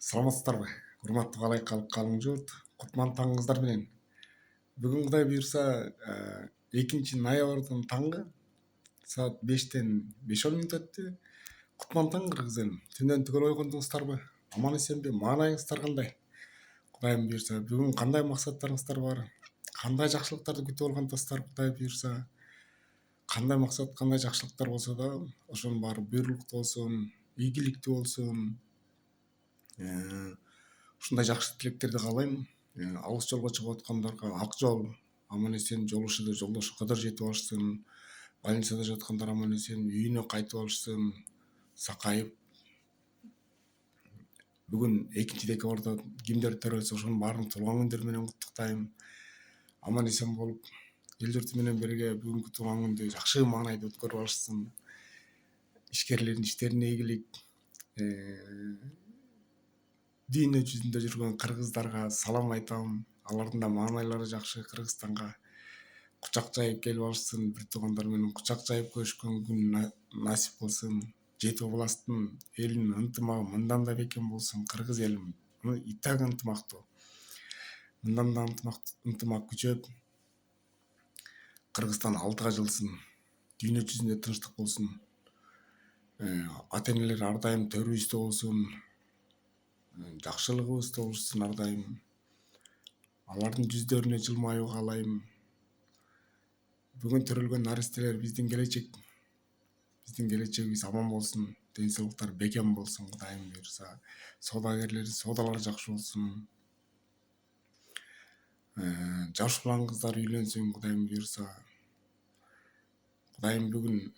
Саламатсыздарбы? Урматтуу калай калың журт. Кутман таңыңыздар менен. Бүгүн Кудай буйрса 2 ноябрдын таңы саат 5-тен 5-10 мүнөт өттү. Кутман таң кыргыз элим. Түндөн түгөл ойгондуңуздарбы? Аман эсенби? Маанайыңыздар кандай? Кудайым буйрса бүгүн кандай максаттарыңыздар бар? Кандай жакшылыктарды күтүп алгандасыздар? Кудай буйрса кандай максат, кандай жакшылыктар болсо да ошонун баары буйруктуу болсун, ийгиликтүү болсун. Ушундай жакшы тилектерди каалайм. Алыс жолго чыгып аткандарга ак жол, аман эсен жолдошу кадыр жетип алышсын. Больницада жаткандар аман эсен үйүнө кайтып алышсын. Сакайып бүгүн 2 декабрда кимдер төрөлсө ошонун баарын туулган күндөрү менен куттуктайм. Аман эсен болуп эл журту менен бирге бүгүнкү туулган күндү жакшы маанайда өткөрүп алышсын. Ишкерлердин иштерине ийгилик. Дүйнө жүзүндө жүргөн кыргыздарга салам айтам. Алардын да маанайлары жакшы. Кыргызстанга кучак жайып келип алышсын. Бир туугандар менен кучак жайып көрүшкөн күн насип кылсын. Жети областтын элинин ынтымагы мындан да бекем болсун. Кыргыз элим и так ынтымактуу. Мындан да ынтымак күчөп, Кыргызстан алдыга жылсын. Дүйнө жүзүндө тынчтык болсун. Ата энелер ар дайым төрүбүздө болсун. Жакшылыгыбызда болушсун ар дайым. Алардын жүздөрүнө жылмаюу каалайм. Бүгүн төрөлгөн наристелер биздин келечек. Биздин келечегибиз аман болсун. Ден соолуктары бекем болсун. Кудайым буйрса соодагерлер, соодалар жакшы болсун. Жаш улан кыздар үйлөнсүн. Кудайым буйрса. Кудайым бүгүн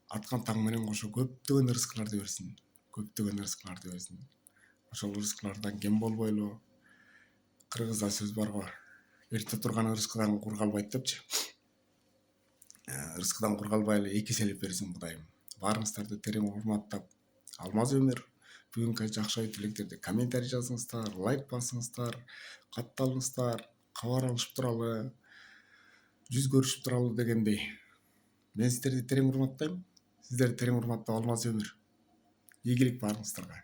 аткан таң менен кошо көптөгөн ырыскыларды берсин. Көптөгөн ырыскыларды берсин. Ошол ырыскылардан кем болбойлу. Кыргызда сөз барго. Эрте турган ырыскыдан кур калбайт депчи. Ырыскыдан кур калбай эле экиселеп берсин Кудайым. Баарыңыздарды терең урматтап, Алмаз Өмүр бүгүнкү жакшы ой тилектерди комментарий жазыңыздар, лайк басыңыздар, катталыңыздар, кабар алышып туралы, жүз көрүшүп туралы дегендей. Мен сиздерди терең урматтайм. Сиздерди терең урматтап Алмаз Өмүр. Ийгилик баарыңыздарга.